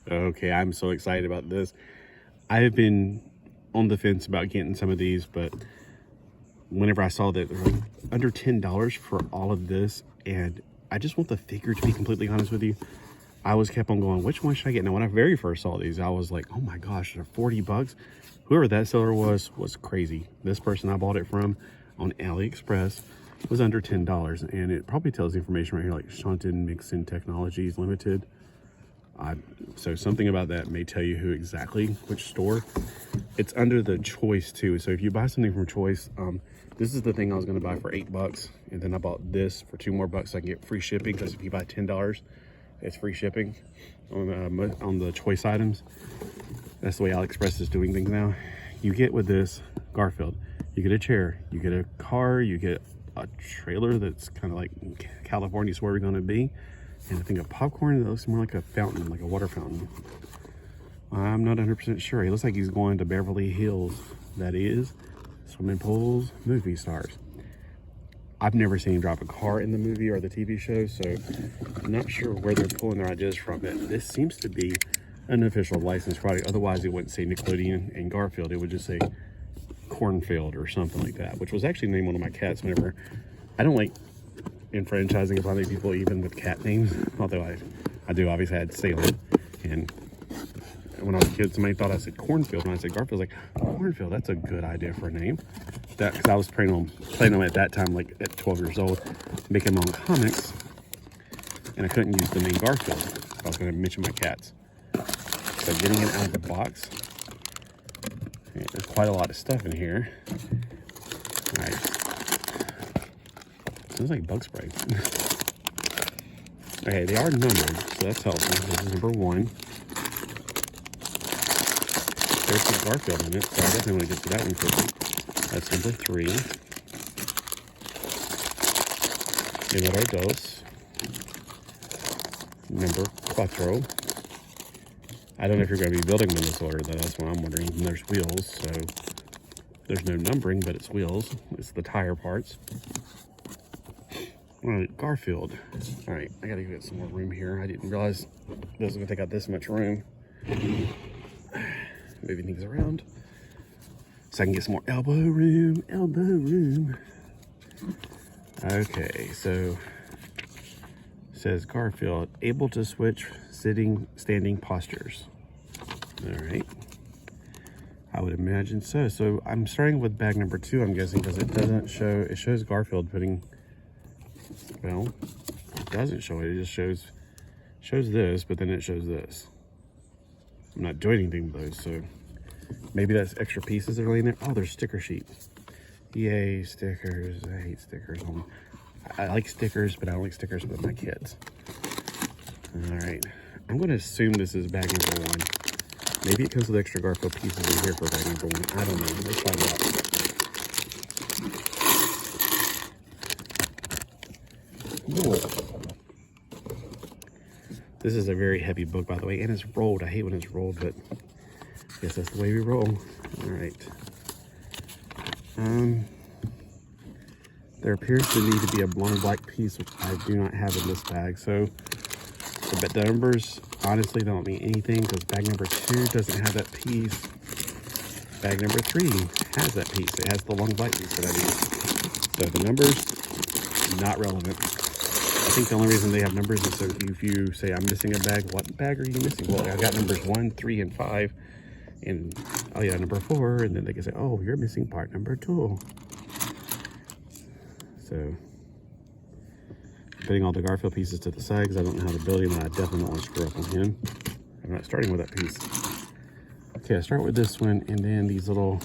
Okay, I'm so excited about this. I have been on the fence about getting some of these, but whenever I saw that they're like under $10 for all of this, and I just want the figure, to be completely honest with you, I was kept on going, which one should I get? Now, when I very first saw these, I was like, oh my gosh, they're 40 bucks. Whoever that seller was crazy. This person I bought it from on AliExpress was under $10, and it probably tells the information right here, like Shunted Mixing Technologies Limited. So something about that may tell you who exactly, which store. It's under the Choice too. So if you buy something from Choice, this is the thing I was going to buy for $8, and then I bought this for $2 more so I can get free shipping, because if you buy $10, it's free shipping on the Choice items. That's the way AliExpress is doing things now. You get with this Garfield, you get a chair, you get a car, you get a trailer that's kind of like California's where we're going to be, and I think a popcorn that looks more like a fountain, like a water fountain. I'm not 100% sure. He looks like he's going to Beverly Hills. That is swimming pools, movie stars. I've never seen him drive a car in the movie or the TV show, so I'm not sure where they're pulling their ideas from. But this seems to be an official licensed product. Otherwise, it wouldn't say Nickelodeon and Garfield. It would just say Cornfield or something like that, which was actually the name of one of my cats. Whenever I don't like enfranchising upon these people, even with cat names, although I do. Obviously, I had Salem, and when I was a kid, somebody thought I said Cornfield, and I said Garfield. Like, Cornfield, that's a good idea for a name. That, because I was playing them at that time, like at 12 years old, making my own comics, and I couldn't use the name Garfield. I was going to mention my cats. So getting it out of the box, yeah, there's quite a lot of stuff in here. All right, sounds like bug spray. Okay, they are numbered, so that's helpful. This is number 1. There's some Garfield in it, so I definitely want to get to that one quickly. That's number 3. Número 2. Number 4. I don't know if you're going to be building them in this order, though. That's what I'm wondering. And there's wheels, so there's no numbering, but it's wheels. It's the tire parts. All right, Garfield. All right, I got to get some more room here. I didn't realize this was going to take out this much room. Moving things around so I can get some more elbow room. Okay, so it says Garfield, able to switch sitting, standing postures. All right, I would imagine so. So I'm starting with bag number 2, I'm guessing, because it doesn't show, it shows Garfield putting, well, it doesn't show it, it just shows this, but then it shows this. I'm not doing anything with those, so maybe that's extra pieces that are laying there. Oh, there's sticker sheets. Yay, stickers. I hate stickers. I like stickers, but I don't like stickers with my kids. All right. I'm going to assume this is bag number 1. Maybe it comes with extra Garfield pieces in here for bag number 1. I don't know. Let's find out. Whoa. This is a very heavy book, by the way, and it's rolled. I hate when it's rolled, but I guess that's the way we roll. All right. There appears to need to be a long black piece, which I do not have in this bag. So, but the numbers honestly don't mean anything, because bag number 2 doesn't have that piece. Bag number 3 has that piece. It has the long black piece that I need. So the numbers, not relevant. I think the only reason they have numbers is so if you say I'm missing a bag, what bag are you missing? Well, I got numbers 1, 3, and 5, and oh yeah, number 4, and then they can say, oh, you're missing part number 2. So putting all the Garfield pieces to the side because I don't know how to build him, and I definitely don't want to screw up on him. I'm not starting with that piece. Okay, I start with this one, and then these little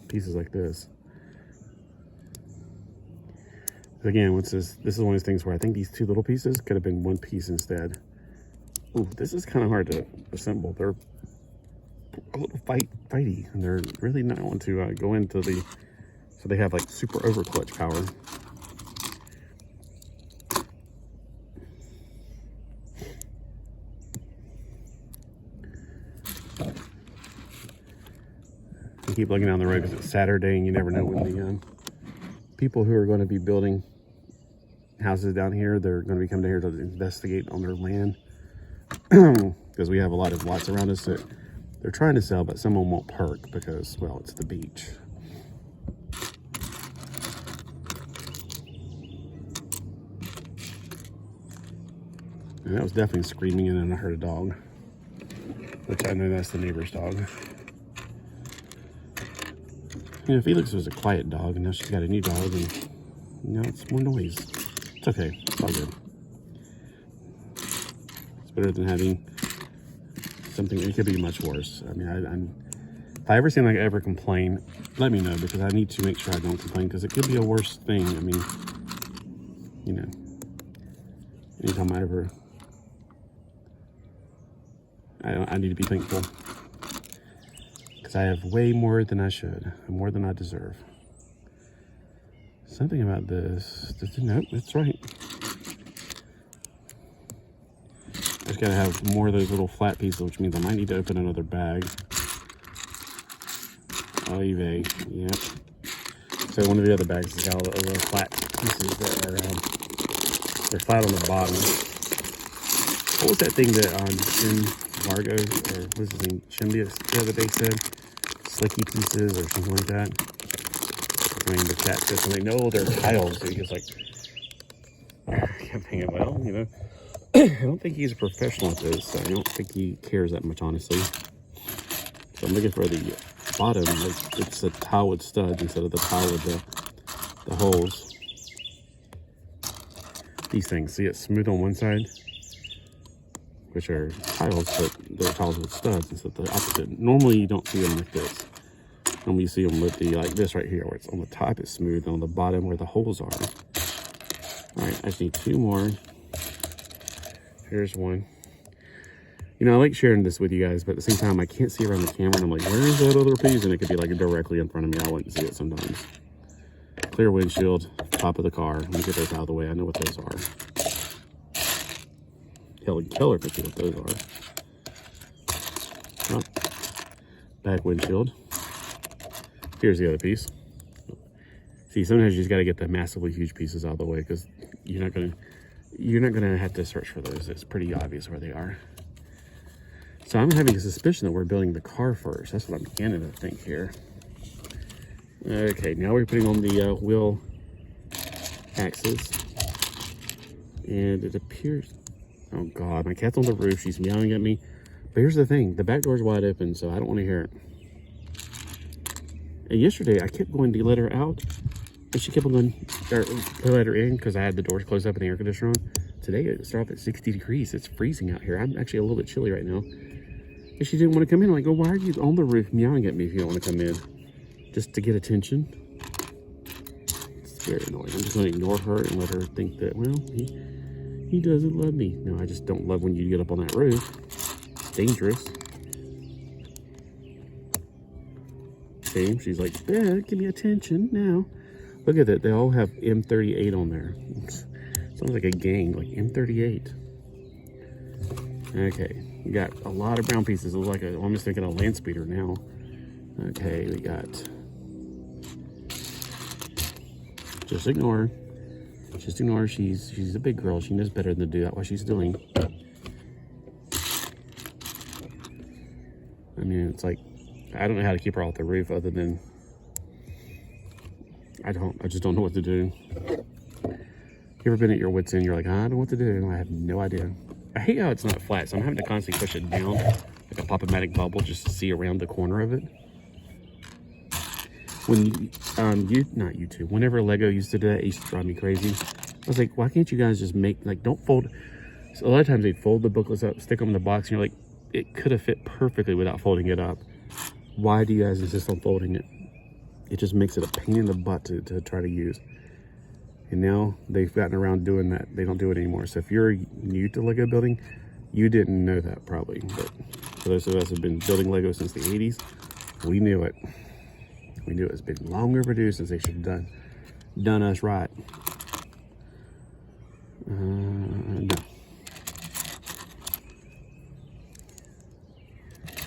pieces like this. Again, this is one of those things where I think these 2 little pieces could have been 1 piece instead. Ooh, this is kind of hard to assemble. They're a little fighty, and they're really not want to go into the, so they have like super over clutch power. You keep looking down the road because it's Saturday, and you never know when the people who are going to be building houses down here, they're going to be coming down here to investigate on their land. because we have a lot of lots around us that they're trying to sell, but someone won't park because, well, it's the beach. And that was definitely screaming, and then I heard a dog, which I know that's the neighbor's dog. You know, Felix was a quiet dog, and now she's got a new dog, and now it's more noise. It's okay. It's all good. It's better than having something. It could be much worse. I mean, if I ever seem like I ever complain, let me know, because I need to make sure I don't complain, because it could be a worse thing. I mean, you know, anytime I need to be thankful, because I have way more than I should, and more than I deserve. Something about this. Nope, that's right. I just gotta have more of those little flat pieces, which means I might need to open another bag. Oy vey, yep. So one of the other bags has got all the little flat pieces that are, they're flat on the bottom. What was that thing that Jim Vargo, or what was his name, Chimby the other day said? Slicky pieces or something like that. I mean, the cat said something, no, they're tiles. So he was like, I kept thinking, well, you know, I don't think he's a professional at this, so I don't think he cares that much, honestly. So I'm looking for the bottom, like it's a tile with studs instead of the tile with the holes. These things, see, it's smooth on one side, which are tiles, but they're tiles with studs instead of the opposite. Normally you don't see them like this. Normally you see them with the, like this right here, where it's on the top it's smooth, and on the bottom where the holes are. All right, I just need two more. Here's one. You know, I like sharing this with you guys, but at the same time, I can't see around the camera, and I'm like, where is that other piece? And it could be like directly in front of me. I wouldn't see it sometimes. Clear windshield, top of the car. Let me get those out of the way. I know what those are. Helen Keller could see what those are. Oh. Back windshield. Here's the other piece. See, sometimes you just got to get the massively huge pieces out of the way, because you're not gonna have to search for those. It's pretty obvious where they are. So I'm having a suspicion that we're building the car first. That's what I'm beginning to think here. Okay, now we're putting on the wheel axis, and it appears. Oh God, my cat's on the roof. She's yelling at me. But here's the thing: the back door's wide open, so I don't want to hear it. And yesterday, I kept going to let her out, and she kept on going, or to let her in, because I had the doors closed up and the air conditioner on. Today, it started off at 60 degrees. It's freezing out here. I'm actually a little bit chilly right now. And she didn't want to come in. I'm like, oh, why are you on the roof meowing at me if you don't want to come in? Just to get attention? It's very annoying. I'm just going to ignore her and let her think that, well, he doesn't love me. No, I just don't love when you get up on that roof. It's dangerous. See, she's like, yeah, give me attention now. Look at that. They all have M38 on there. Sounds like a gang, like M38. Okay, we got a lot of brown pieces. It looks like I'm almost thinking a land speeder now. Okay, we got. Just ignore. Just ignore. She's a big girl. She knows better than to do that. What she's doing. I mean, it's like, I don't know how to keep her off the roof other than I just don't know what to do. You ever been at your wit's end? You're like, I don't know what to do. I have no idea. I hate how it's not flat, so I'm having to constantly push it down like a pop-o-matic bubble just to see around the corner of it. When not YouTube, whenever Lego used to do that, it used to drive me crazy. I was like, why can't you guys just make, like, don't fold. So a lot of times they fold the booklets up, stick them in the box, and you're like, it could have fit perfectly without folding it up. Why do you guys insist on folding it? It just makes it a pain in the butt to try to use. And now they've gotten around doing that. They don't do it anymore. So if you're new to Lego building, you didn't know that probably. But for those of us who have been building Lego since the 80s, we knew it. We knew it was been long overdue since they should have done us right. No.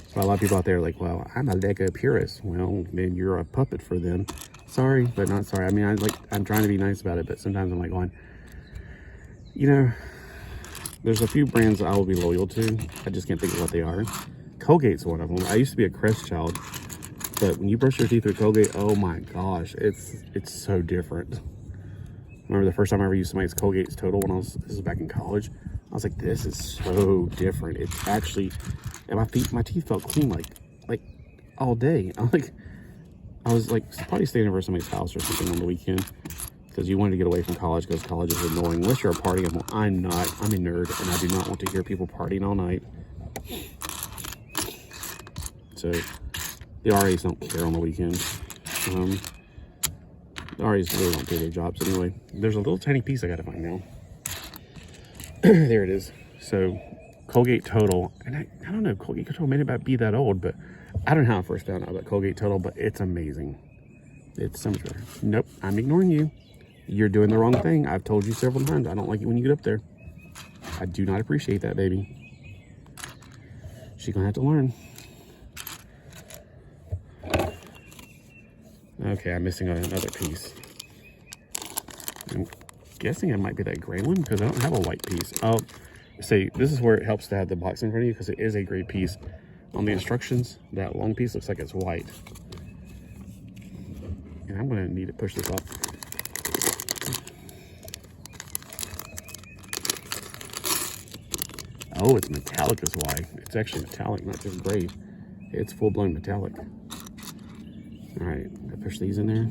So a lot of people out there are like, well, I'm a Lego purist. Well, then you're a puppet for them. Sorry, but not sorry. I mean, I'm trying to be nice about it, but sometimes I'm like going, you know, There's a few brands I will be loyal to. I just can't think of what they are. Colgate's one of them. I used to be a Crest child, but when you brush your teeth with Colgate, oh my gosh, it's so different. I remember the first time I ever used somebody's Colgate's Total when this was back in college. I was like, this is so different. It's actually, and my teeth felt clean like all day. I was like probably staying over at somebody's house or something on the weekend because you wanted to get away from college because college is annoying. Unless you're a party animal. I'm not. I'm a nerd and I do not want to hear people partying all night. So the RAs don't care on the weekend. The RAs really don't do their jobs anyway. There's a little tiny piece I gotta find now. There it is. So Colgate Total, and I don't know, Colgate Total may not be that old, but I don't know how I first found out about Colgate Total, but it's amazing. It's so much better. Nope, I'm ignoring you. You're doing the wrong thing. I've told you several times. I don't like it when you get up there. I do not appreciate that, baby. She's gonna have to learn. Okay, I'm missing another piece. I'm guessing it might be that gray one because I don't have a white piece. Oh, see, this is where it helps to have the box in front of you because it is a gray piece. On the instructions, that long piece looks like it's white. And I'm gonna need to push this off. Oh, it's metallic is why. It's actually metallic, not just gray. It's full-blown metallic. All right, I push these in there.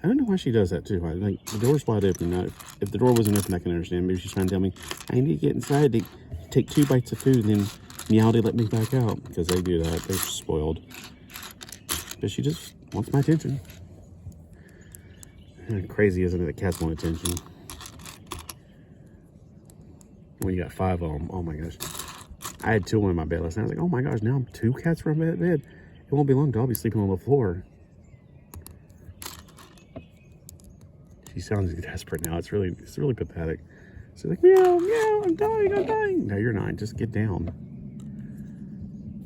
I don't know why she does that too. Like the door's wide open. Now, if the door wasn't open, I can understand. Maybe she's trying to tell me I need to get inside to take 2 bites of food and then meow to let me back out because they do that. They're spoiled. But she just wants my attention. Crazy, isn't it? That cats want attention. When you got 5 of them, oh my gosh. I had 2 in my bed last night. I was like, oh my gosh, now I'm 2 cats from bed. It won't be long till I'll be sleeping on the floor. She sounds desperate now. It's really pathetic. She's like, meow, meow, I'm dying. No, you're not. Just get down.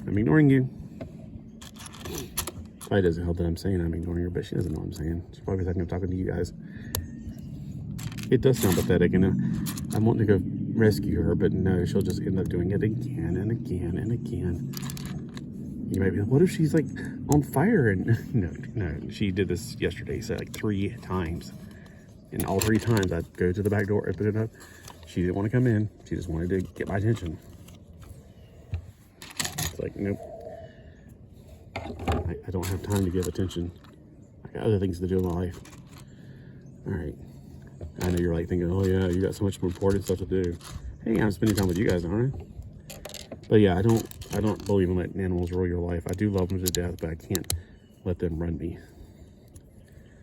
I'm ignoring you. Probably doesn't help that I'm saying I'm ignoring her, but she doesn't know what I'm saying. She's probably thinking I'm talking to you guys. It does sound pathetic, and I'm wanting to go rescue her, but no, she'll just end up doing it again and again and again. You might be like, what if she's like on fire? And no, she did this yesterday, so like 3 times. And all 3 times I'd go to the back door, open it up. She didn't want to come in. She just wanted to get my attention. It's like, nope. I don't have time to give attention. I got other things to do in my life. All right. I know you're like thinking, oh yeah, you got so much more important stuff to do. Hey, I'm spending time with you guys, aren't I? But yeah, I don't believe in letting animals rule your life. I do love them to death, but I can't let them run me.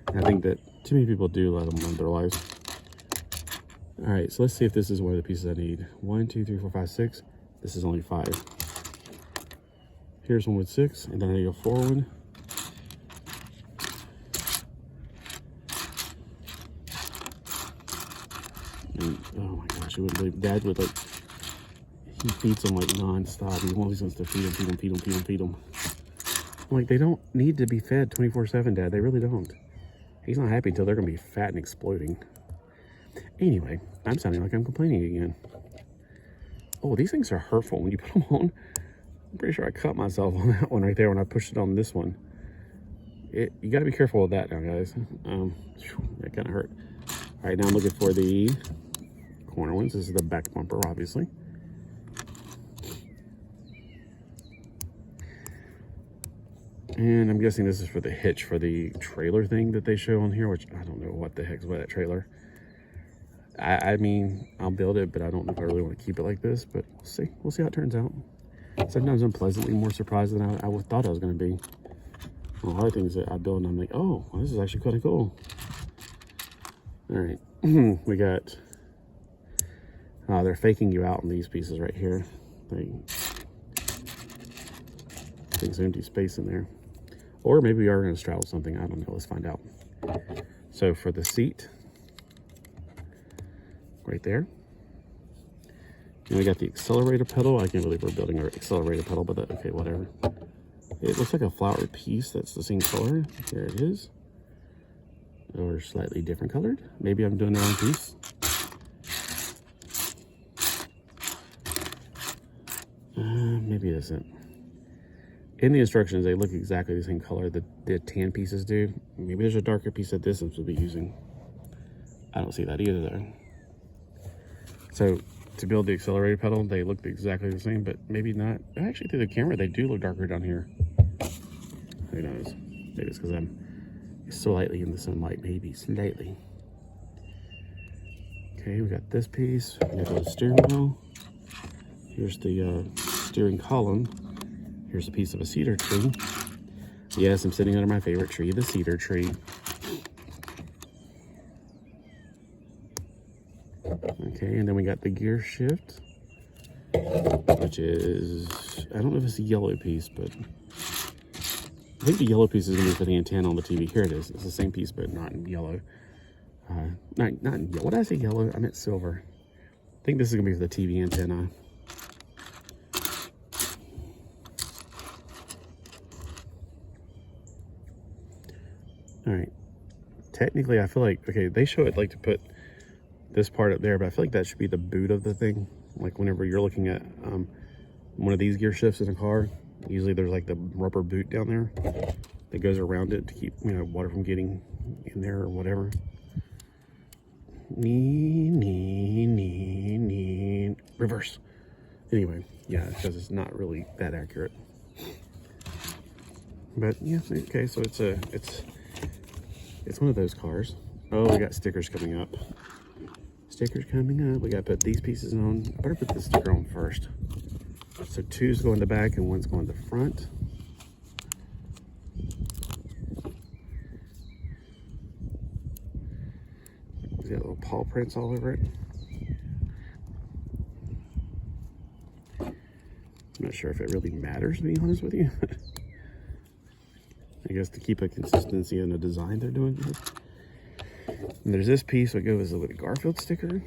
And I think that too many people do let them run their lives. All right, so let's see if this is one of the pieces I need. 1, 2, 3, 4, 5, 6. This is only 5. Here's one with 6, and then I need a 4 one. And oh my gosh, you wouldn't believe Dad would like, he feeds them like non-stop. He always wants to feed them. I'm like, they don't need to be fed 24/7, Dad. They really don't. He's not happy until they're gonna be fat and exploding. Anyway, I'm sounding like I'm complaining again. Oh, these things are hurtful when you put them on. I'm pretty sure I cut myself on that one right there when I pushed it on this one. You gotta be careful with that now, guys. That kind of hurt. All right, now I'm looking for the corner ones. This is the back bumper, obviously. And I'm guessing this is for the hitch for the trailer thing that they show on here, which I don't know what the heck's with that trailer. I mean, I'll build it, but I don't know if I really want to keep it like this, but we'll see. We'll see how it turns out. Sometimes I'm pleasantly more surprised than I thought I was going to be. A lot of things that I build, and I'm like, oh, well, this is actually kind of cool. All right, we got, they're faking you out on these pieces right here. Things empty space in there. Or maybe we are going to straddle something. I don't know. Let's find out. So for the seat, right there. And we got the accelerator pedal. I can't believe we're building our accelerator pedal, but okay, whatever. It looks like a flower piece that's the same color. There it is. Or slightly different colored. Maybe I'm doing the wrong piece. Maybe it isn't. In the instructions, they look exactly the same color that the tan pieces do. Maybe there's a darker piece that this will be using. I don't see that either though. So to build the accelerator pedal, they look exactly the same, but maybe not. Actually, through the camera, they do look darker down here. Who knows? Maybe it's because I'm slightly in the sunlight, maybe slightly. Okay, we got this piece. We got the steering wheel. Here's the steering column. Here's a piece of a cedar tree. Yes, I'm sitting under my favorite tree, the cedar tree. Okay, and then we got the gear shift, which is, I don't know if it's a yellow piece, but I think the yellow piece is going to be for the antenna on the TV. Here it is. It's the same piece, but not in yellow. Not in yellow. What did I say yellow? I meant silver. I think this is going to be for the TV antenna. All right. Technically, I feel like, okay, they show it like to put this part up there, but I feel like that should be the boot of the thing. Like whenever you're looking at one of these gear shifts in a car, usually there's like the rubber boot down there that goes around it to keep, you know, water from getting in there or whatever. Reverse. Anyway, yeah, because it's not really that accurate. But yeah, okay, so it's one of those cars. Oh, we got stickers coming up. Stickers coming up. We gotta put these pieces on. I better put this sticker on first. So two's going to the back and one's going to the front. He's got little paw prints all over it. I'm not sure if it really matters, to be honest with you. I guess to keep a consistency in the design they're doing here. And there's this piece that goes with a Garfield sticker.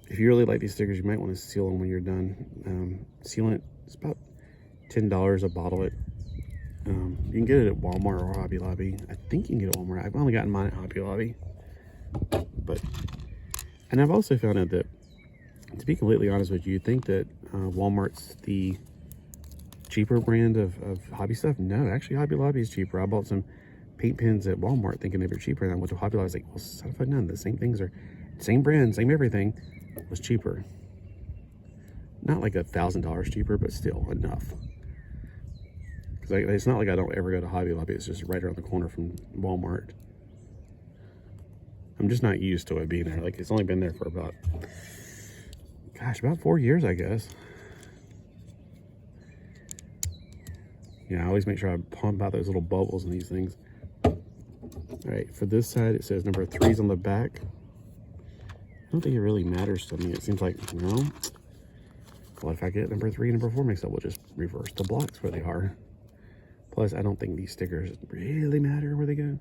If you really like these stickers, you might want to seal them when you're done. Sealant, it's about $10 a bottle. You can get it at Walmart or Hobby Lobby. I think you can get it at Walmart. I've only gotten mine at Hobby Lobby. And I've also found out that, to be completely honest with you, you'd think that Walmart's the cheaper brand of hobby stuff. No, actually Hobby Lobby is cheaper. I bought some paint pens at Walmart thinking they were cheaper, and I went to Hobby Lobby. I was like, well, son of a none, the same things are, same brand, same everything, was cheaper. Not like $1,000 cheaper, but still enough. Because it's not like I don't ever go to Hobby Lobby. It's just right around the corner from Walmart. I'm just not used to it being there. Like, it's only been there for about 4 years, I guess. Yeah, I always make sure I pump out those little bubbles in these things. All right, for this side, it says number 3's on the back. I don't think it really matters to me. It seems like, you know, what if I get number 3 and number 4 mixed up? We'll just reverse the blocks where they are. Plus, I don't think these stickers really matter where they go.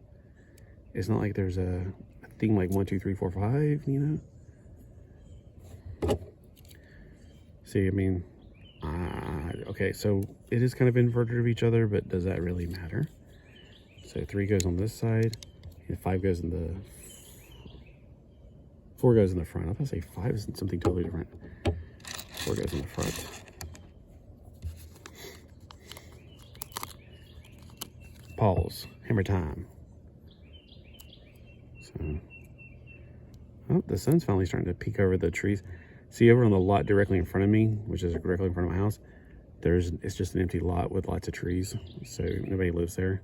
It's not like there's a thing like 1, 2, 3, 4, 5, you know? See, I mean, okay, so it is kind of inverted of each other, but does that really matter? So 3 goes on this side, and 5 goes in the, 4 goes in the front. I was gonna say 5 is something totally different. 4 goes in the front. Pause. Hammer time. So, oh, the sun's finally starting to peek over the trees. See, over on the lot directly in front of me, which is directly in front of my house, it's just an empty lot with lots of trees, so nobody lives there.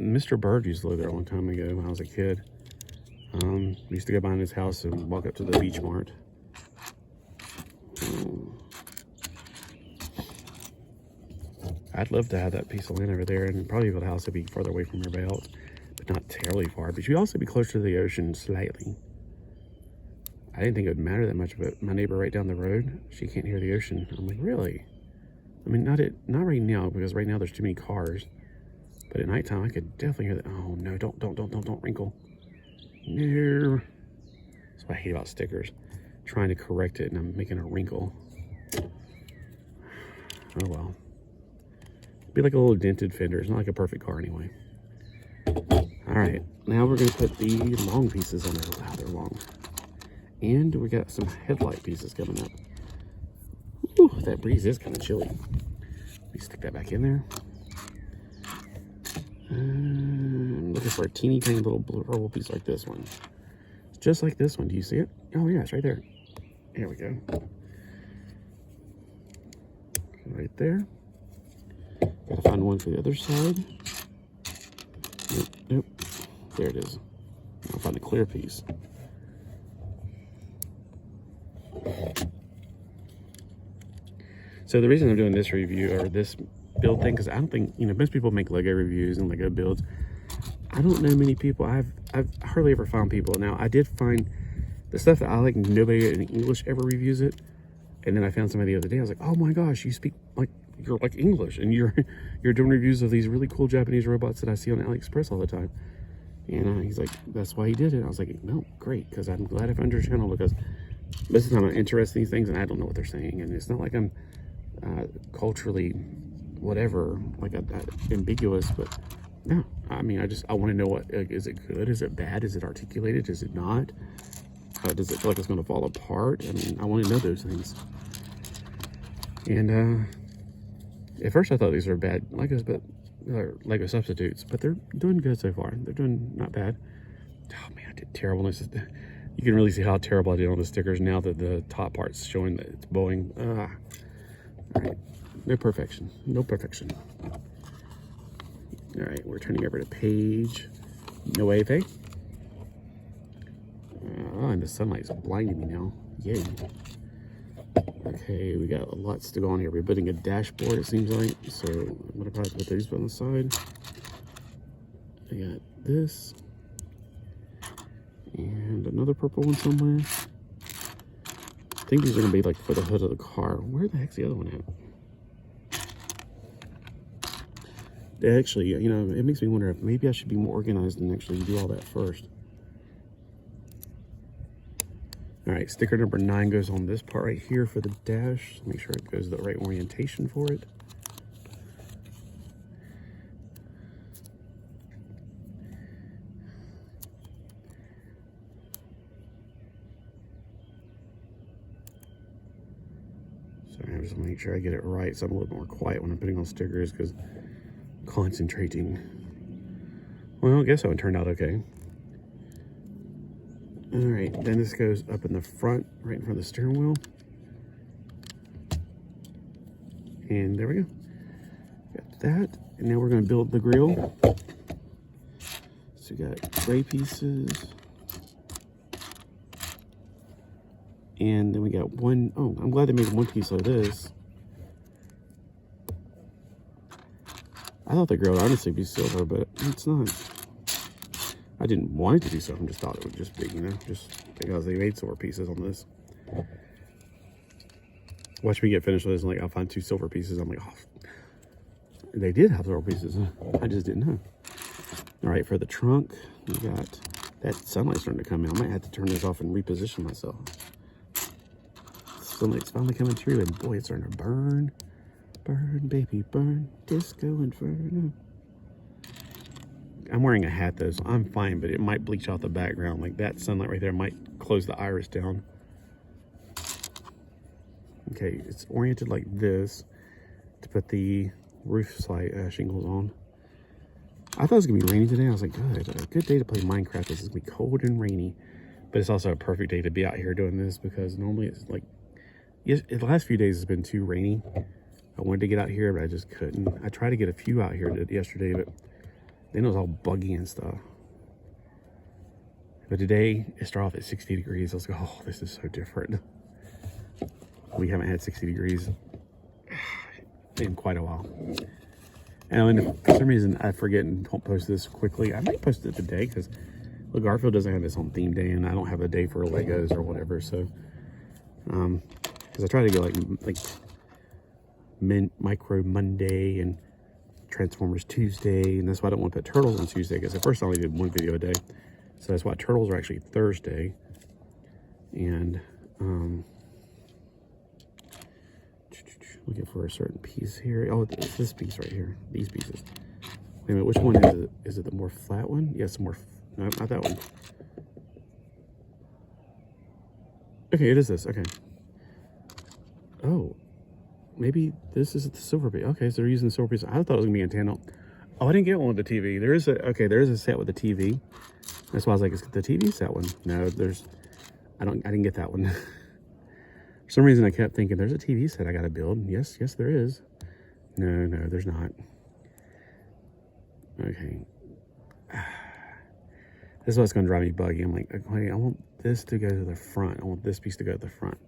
Mr. Bird used to live there a long time ago when I was a kid. We used to go behind his house and walk up to the Beach Mart. I'd love to have that piece of land over there, and probably the house would be farther away from everybody else, but not terribly far. But you'd also be closer to the ocean slightly. I didn't think it would matter that much, but my neighbor right down the road, she can't hear the ocean. I'm like, really? I mean, not right now, because right now there's too many cars. But at nighttime, I could definitely hear that. Oh no, don't wrinkle. No. That's what I hate about stickers. Trying to correct it, and I'm making a wrinkle. Oh well. Be like a little dented fender. It's not like a perfect car anyway. Alright, now we're going to put the long pieces on there. Wow, they're long. And we got some headlight pieces coming up. Ooh, that breeze is kind of chilly. Let me stick that back in there. I'm looking for a teeny tiny little purple piece like this one. It's just like this one. Do you see it? Oh yeah, it's right there. Here we go. Right there. Gotta find one for the other side. Nope. There it is. I'll find a clear piece. So the reason I'm doing this review or this build thing, because I don't think, most people make Lego reviews and Lego builds. I don't know many people. I've hardly ever found people. Now I did find the stuff that I like, nobody in English ever reviews it. And then I found somebody the other day. I was like, oh my gosh, you speak like, you're like English, and you're doing reviews of these really cool Japanese robots that I see on AliExpress all the time. And he's like, that's why he did it. I was like, no, great, because I'm glad I found your channel, because most of the time I'm interested in these things and I don't know what they're saying, and it's not like I'm culturally whatever, like ambiguous, but no, I mean, I want to know, what is it good, is it bad, is it articulated, is it not, does it feel like it's going to fall apart? I mean, I want to know those things. And at first I thought these were bad Legos, but Lego substitutes, but they're doing good so far. They're doing not bad. Oh man, I did terrible. You can really see how terrible I did on the stickers now that the top part's showing that it's bowing. All right, no perfection, no perfection. All right, we're turning over to page 9. Oh, and the sunlight's blinding me now. Yay. Okay, we got lots to go on here. We're building a dashboard, it seems like. So I'm gonna probably put these on the side. I got this. And another purple one somewhere. I think these are gonna be like for the hood of the car. Where the heck's the other one at? Actually, it makes me wonder if maybe I should be more organized and actually do all that first. All right, sticker number 9 goes on this part right here for the dash. Make sure it goes the right orientation for it. Sorry, I just want to make sure I get it right, so I'm a little more quiet when I'm putting on stickers, because concentrating. Well, I guess that one turned out okay. All right, then this goes up in the front, right in front of the steering wheel. And there we go. Got that. And now we're going to build the grill. So we got gray pieces. And then we got one. Oh, I'm glad they made one piece of this. I thought the grill would honestly be silver, but it's not. I didn't want it to be silver, I just thought it would just be, just because they made silver pieces on this. Watch me get finished with this, and like I'll find 2 silver pieces. I'm like, oh, they did have silver pieces. I just didn't know. All right, for the trunk, we got that sunlight starting to come in. I might have to turn this off and reposition myself. Sunlight's finally coming through, and boy, it's starting to burn. Burn, baby, burn. Disco Inferno. I'm wearing a hat though, so I'm fine, but it might bleach out the background. Like that sunlight right there might close the iris down. Okay, it's oriented like this to put the roof slide shingles on. I thought it was gonna be rainy today. I was like, good, a good day to play Minecraft. This is gonna be cold and rainy, but it's also a perfect day to be out here doing this, because normally it's like, yes, the last few days has been too rainy. I wanted to get out here, but I just couldn't. I tried to get a few out here yesterday, but then it was all buggy and stuff. But today, it started off at 60 degrees. I was like, oh, this is so different. We haven't had 60 degrees in quite a while. And if for some reason I forget and don't post this quickly, I might post it today, because well, Garfield doesn't have his own theme day, and I don't have a day for Legos or whatever. So, because I try to go like Micro Monday and Transformers Tuesday, and that's why I don't want to put Turtles on Tuesday, because at first I only did 1 video a day. So that's why Turtles are actually Thursday. And Looking for a certain piece here. Oh, it's this piece right here. These pieces. Wait a minute, which one is it? Is it the more flat one? Yes, more. No, not that one. Okay, it is this. Okay. Oh, maybe this is the silver piece. Okay, so they're using the silver piece. I thought it was gonna be antenna. Oh, I didn't get one with the TV. There is a set with the TV. That's why I was like, is the TV set one? No, I didn't get that one. For some reason I kept thinking there's a TV set I gotta build. Yes, there is. No, there's not. Okay. This is what's gonna drive me buggy. I'm like, okay, I want this to go to the front. I want this piece to go to the front.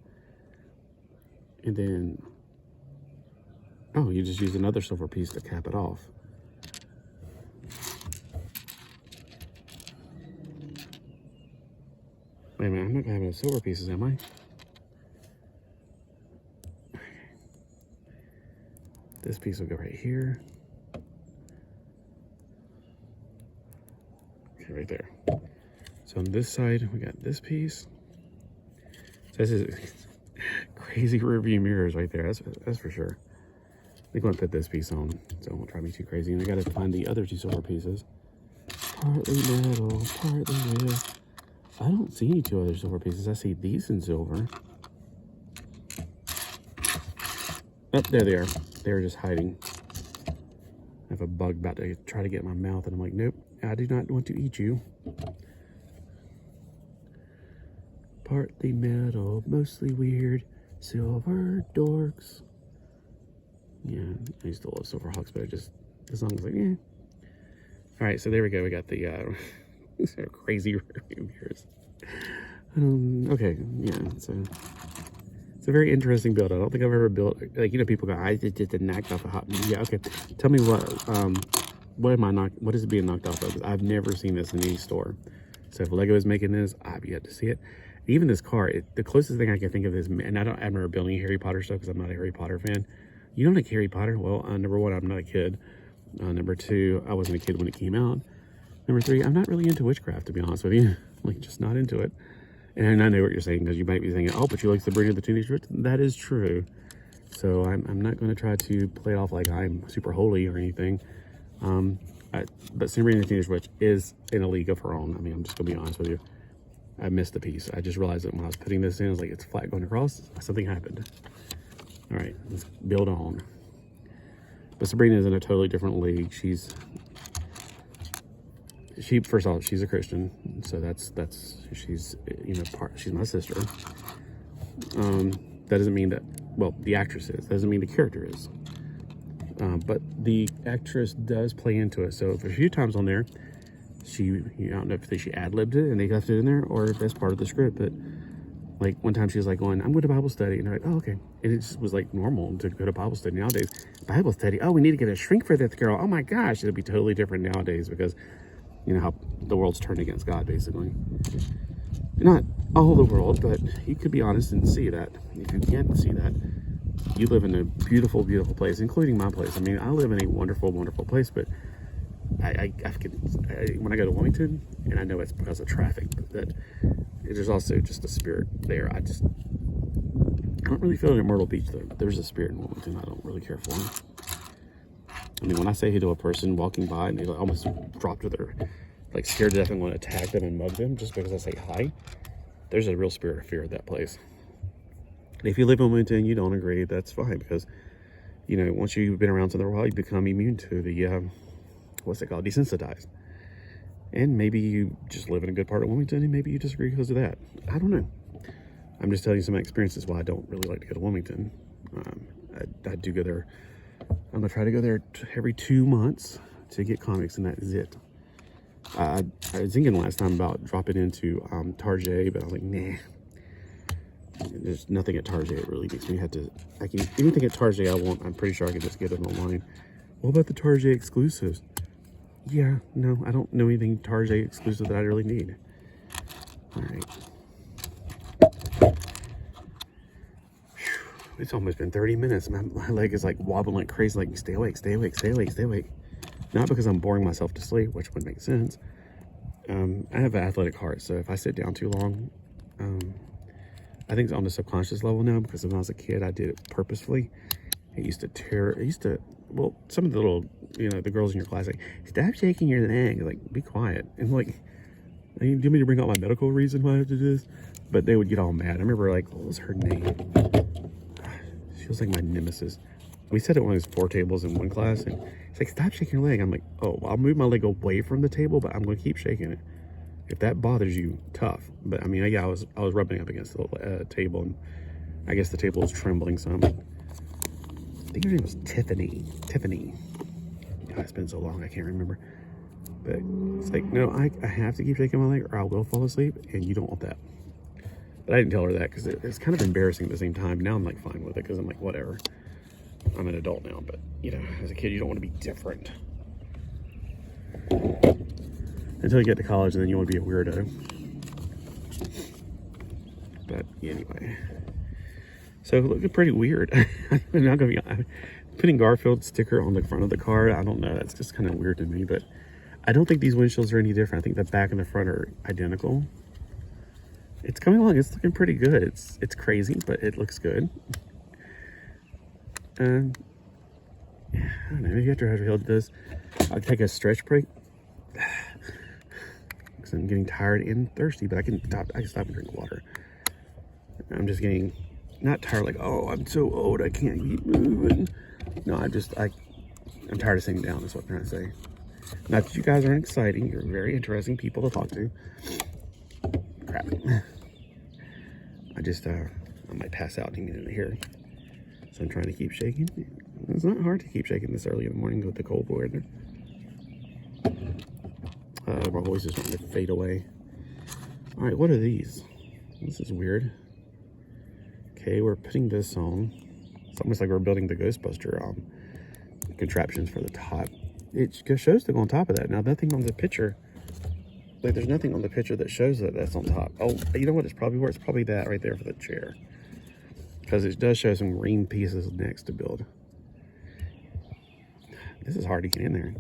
And then, oh, you just use another silver piece to cap it off. Wait a minute, I'm not gonna have no silver pieces, am I? Okay. This piece will go right here. Okay, right there. So on this side, we got this piece. So this is crazy rearview mirrors right there. That's for sure. I think I'm gonna put this piece on, so it won't drive me too crazy. And I gotta find the other two silver pieces. Partly metal, partly wood. I don't see any two other silver pieces. I see these in silver. Oh, there they are. They're just hiding. I have a bug about to try to get in my mouth, and I'm like, nope, I do not want to eat you. Partly metal, mostly weird, silver dorks. Yeah, I used to love silver hawks, but the song was like, yeah. All right, so there we go. We got the crazy mirrors. Okay, yeah, it's a very interesting build. I don't think I've ever built, like, you know, people go, I did the knocked off a hot. Yeah, okay. Tell me what is it being knocked off of? I've never seen this in any store. So if Lego is making this, I've yet to see it. Even this car, the closest thing I can think of is, and I don't remember building Harry Potter stuff because I'm not a Harry Potter fan. You don't like Harry Potter? Well, number one, I'm not a kid. Number two, I wasn't a kid when it came out. Number three, I'm not really into witchcraft, to be honest with you. Like, just not into it. And I know what you're saying, because you might be thinking, oh, but you like Sabrina the Teenage Witch? That is true. So I'm not going to try to play it off like I'm super holy or anything. But Sabrina the Teenage Witch is in a league of her own. I mean, I'm just going to be honest with you. I missed the piece. I just realized that when I was putting this in, I was like, it's flat going across. Something happened. All right, let's build on. But Sabrina is in a totally different league. She first of all, she's a Christian, so she's, you know, she's my sister. That doesn't mean that, well, the actress is. That doesn't mean the character is. But the actress does play into it. So for a few times on there, I don't know if she ad-libbed it and they left it in there, or if that's part of the script. But like one time she was like going, I'm going to Bible study, and they're like, oh, okay. And it just was like normal to go to Bible study nowadays. Bible study, oh, we need to get a shrink for this girl. Oh my gosh, it'll be totally different nowadays because you know how the world's turned against God, basically. Not all the world, but you could be honest and see that. If you can't see that, you live in a beautiful, beautiful place, including my place. I mean, I live in a wonderful, wonderful place, but when I go to Wilmington, and I know it's because of traffic, but that there's also just a spirit there. I don't really feel it at Myrtle Beach, though. There's a spirit in Wilmington I don't really care for. I mean, when I say hey to a person walking by and they almost drop to their, like, scared to death and want to attack them and mug them just because I say hi, there's a real spirit of fear at that place. And if you live in Wilmington and you don't agree, that's fine, because, you know, once you've been around for a while, you become immune to the, what's it called, desensitized. And maybe you just live in a good part of Wilmington and maybe you disagree because of that. I don't know. I'm just telling you some of my experiences why I don't really like to go to Wilmington. I do go there. I'm gonna try to go there every 2 months to get comics, and that is it. I was thinking last time about dropping into Target, but I was like, nah. There's nothing at Target. It really makes me have to. Anything at Target I want, I'm pretty sure I can just get it online. What about the Target exclusives? Yeah, no, I don't know anything Target exclusive that I really need. All right. It's almost been 30 minutes. My leg is like wobbling like crazy. Like, stay awake, stay awake, stay awake, stay awake. Not because I'm boring myself to sleep, which would make sense. I have an athletic heart, so if I sit down too long, I think it's on the subconscious level now, because when I was a kid, I did it purposefully. Well, some of the little, the girls in your class, like, stop shaking your leg. Like, be quiet. And like, do you want me to bring out my medical reason why I have to do this? But they would get all mad. I remember, like, what was her name? She was like my nemesis. We sat at one of these 4 tables in one class, and it's like, stop shaking your leg. I'm like, oh, I'll move my leg away from the table, but I'm going to keep shaking it. If that bothers you, tough. But I mean, yeah, I was rubbing up against the table, and I guess the table was trembling some. I think her name was Tiffany. God, it's been so long, I can't remember. But it's like, no, I have to keep shaking my leg or I will fall asleep, and you don't want that. But I didn't tell her that because it's kind of embarrassing at the same time. Now I'm like fine with it because I'm like, whatever. I'm an adult now, but as a kid, you don't want to be different. Until you get to college, and then you want to be a weirdo. But anyway. So looking pretty weird. I'm not gonna be putting Garfield sticker on the front of the car. I don't know. That's just kind of weird to me. But I don't think these windshields are any different. I think the back and the front are identical. It's coming along. It's looking pretty good. It's crazy, but it looks good. I don't know. Maybe after Garfield does, I'll take a stretch break. Because I'm getting tired and thirsty, but I can stop and drink water. I'm just getting not tired, like, oh, I'm so old, I can't keep moving. No, I'm tired of sitting down, is what I'm trying to say. Not that you guys aren't exciting. You're very interesting people to talk to. Crap. I might pass out any minute here. So I'm trying to keep shaking. It's not hard to keep shaking this early in the morning with the cold weather. My voice is starting to fade away. All right, what are these? This is weird. Okay, we're putting this on. It's almost like we're building the Ghostbuster contraptions for the top. It shows to go on top of that. Now, nothing on the picture. Like, there's nothing on the picture that shows that that's on top. Oh, you know what? It's probably where it's probably that right there for the chair. Because it does show some green pieces next to build. This is hard to get in there.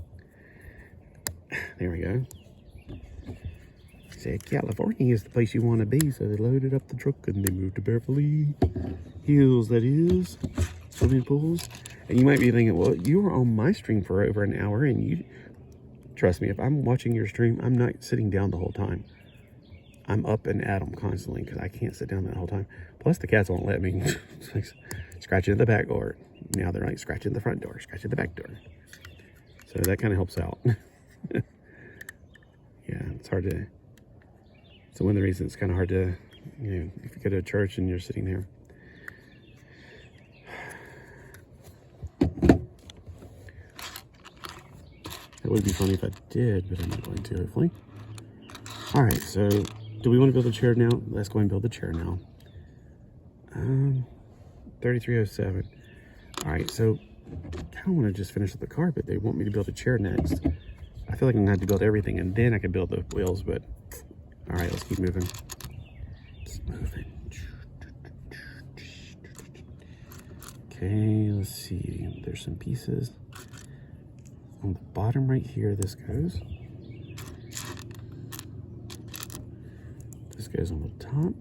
There we go. He said, California is the place you want to be. So they loaded up the truck and they moved to Beverly Hills, that is. Swimming pools. And you might be thinking, well, you were on my stream for over an hour, and you, trust me, if I'm watching your stream, I'm not sitting down the whole time. I'm up and at them constantly because I can't sit down that whole time. Plus, the cats won't let me. It's like scratching at the back door. Now they're like scratching the front door, scratching the back door. So that kind of helps out. Yeah, it's hard to. So one of the reasons it's kind of hard to, if you go to a church and you're sitting there. It would be funny if I did, but I'm not going to, hopefully. All right, so do we want to build a chair now? Let's go and build the chair now. 3307. All right, so I kind of want to just finish with the car, but they want me to build a chair next. I feel like I'm going to have to build everything, and then I can build the wheels, but all right, let's keep moving. Keep moving. Okay, let's see. There's some pieces. On the bottom right here, this goes. This goes on the top.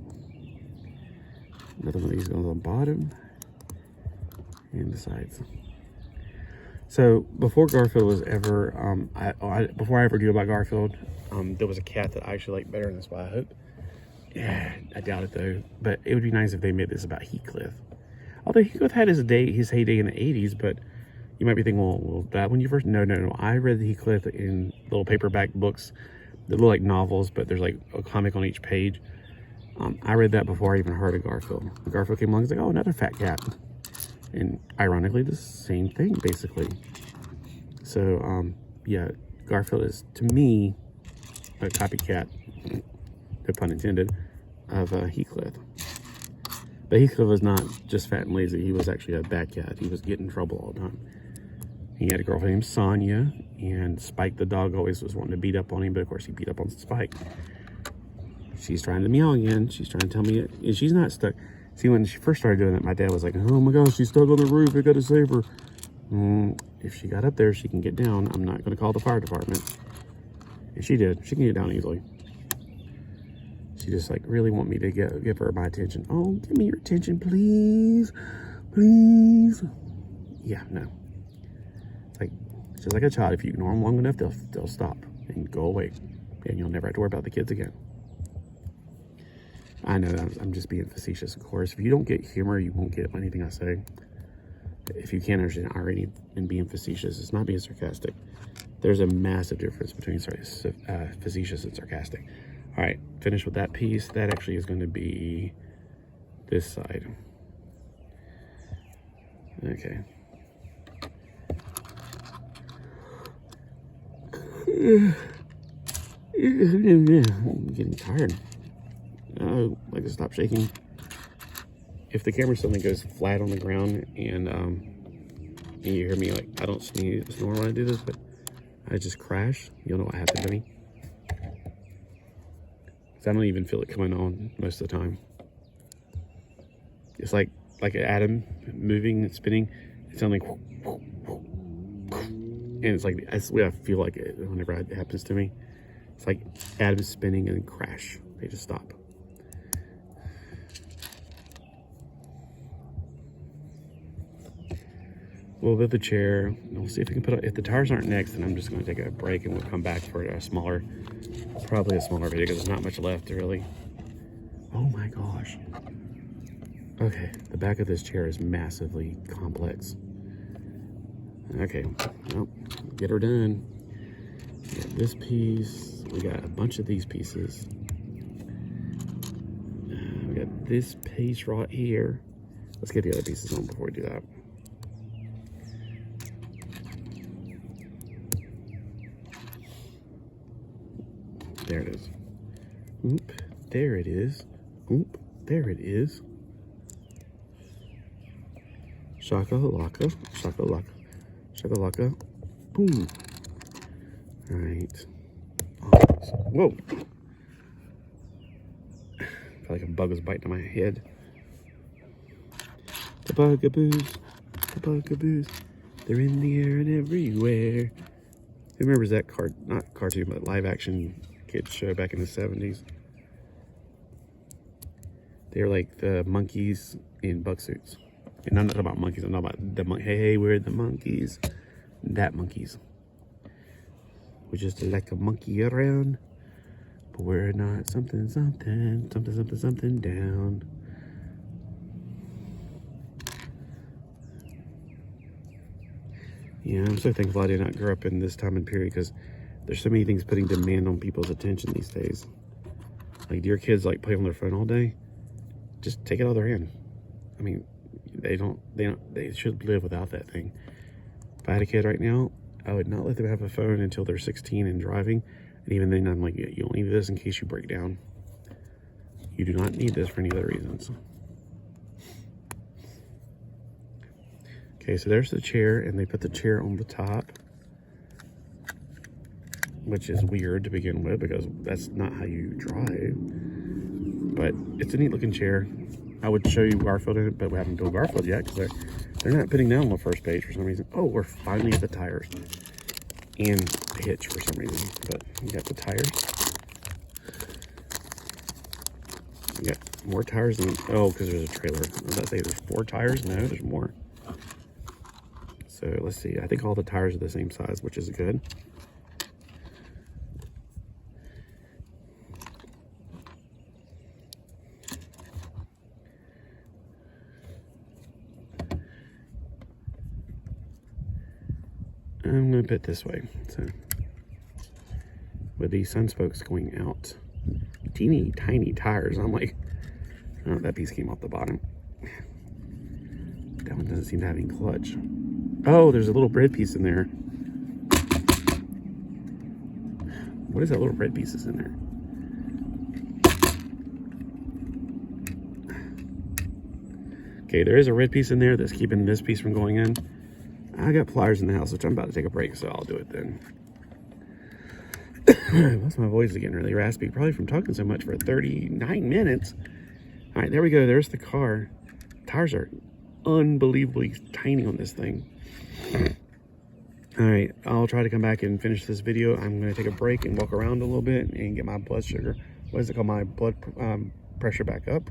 Another one of these goes on the bottom. And the sides. So, before Garfield was ever, before I ever knew about Garfield, there was a cat that I actually like better than this, I hope. Yeah, I doubt it though. But it would be nice if they made this about Heathcliff. Although Heathcliff had his heyday in the 80s, but you might be thinking, well, that when you first... No. I read the Heathcliff in little paperback books that look like novels, but there's like a comic on each page. I read that before I even heard of Garfield. Garfield came along and was like, oh, another fat cat. And ironically, the same thing, basically. So, yeah, Garfield is, to me, a copycat, no pun intended, of Heathcliff. But Heathcliff was not just fat and lazy. He was actually a bad cat. He was getting in trouble all the time. He had a girlfriend named Sonia, and Spike the dog always was wanting to beat up on him, but of course he beat up on Spike. She's trying to meow again. She's trying to tell me, and she's not stuck. See, when she first started doing that, my dad was like, oh my gosh, she's stuck on the roof. I gotta save her. If she got up there, she can get down. I'm not gonna call the fire department. And she did. She can get down easily. She just like really want me to give her my attention. Oh, give me your attention, please. Please. Yeah, no. It's like, just like a child. If you ignore them long enough, they'll stop and go away. And you'll never have to worry about the kids again. I know, I'm just being facetious, of course. If you don't get humor, you won't get anything I say. If you can't understand irony and being facetious, it's not being sarcastic. There's a massive difference between facetious and sarcastic. All right, finish with that piece. That actually is going to be this side. Okay. I'm getting tired. Like to stop shaking. If the camera suddenly goes flat on the ground and you hear me like, I don't snore when I do this, but I just crash, you'll know what happened to me. Because I don't even feel it coming on most of the time. It's like an atom moving and spinning. It sounds like, and it's like, that's the way I feel like it whenever it happens to me. It's like atoms spinning and then crash. They just stop. We'll build the chair. We'll see if we can put it. If the tires aren't next, then I'm just going to take a break and we'll come back for a smaller, probably a smaller video because there's not much left really. Oh my gosh. Okay, the back of this chair is massively complex. Okay, well, get her done. We got this piece. We got a bunch of these pieces. We got this piece right here. Let's get the other pieces on before we do that. There it is. Oop, there it is. Oop, there it is. Shakalaka, shakalaka, shakalaka. Boom. All right. Whoa. I feel like a bug was biting my head. The bugaboos. The bugaboos. They're in the air and everywhere. Who remembers that not cartoon, but live action kids show back in the 70s? They're like the monkeys in bug suits. And I'm not talking about monkeys, I'm talking about the monkey. Hey, we're the monkeys. That monkeys. We're just like a monkey around, but we're not something down. Yeah, I'm so thankful I did not grow up in this time and period because there's so many things putting demand on people's attention these days. Like, do your kids like play on their phone all day? Just take it out of their hand. I mean, they should live without that thing. If I had a kid right now, I would not let them have a phone until they're 16 and driving. And even then, I'm like, you don't need this in case you break down. You do not need this for any other reasons. Okay, so there's the chair, and they put the chair on the top, which is weird to begin with because that's not how you drive. But it's a neat looking chair. I would show you Garfield in it, but we haven't built Garfield yet because they're not putting down on the first page for some reason. Oh, we're finally at the tires and the hitch for some reason. But we got the tires. We got more tires than, oh, because there's a trailer. I was about to say there's 4 tires. No, there's more. So let's see. I think all the tires are the same size, which is good. I'm going to put it this way. So, with these sun spokes going out, teeny tiny tires. I'm like, oh, that piece came off the bottom. That one doesn't seem to have any clutch. Oh, there's a little bread piece in there. What is that little bread piece that's in there? Okay, there is a red piece in there that's keeping this piece from going in. I got pliers in the house, which I'm about to take a break, so I'll do it then. Plus my voice is getting really raspy, probably from talking so much for 39 minutes. All right, there we go. There's the car. Tires are unbelievably tiny on this thing. All right, I'll try to come back and finish this video. I'm going to take a break and walk around a little bit and get my blood sugar, what is it called, my blood pressure back up.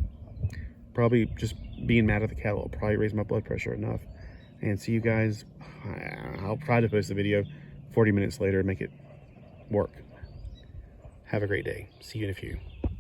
Probably just being mad at the cattle will probably raise my blood pressure enough And see you guys. I'll try to post the video 40 minutes later and make it work. Have a great day. See you in a few.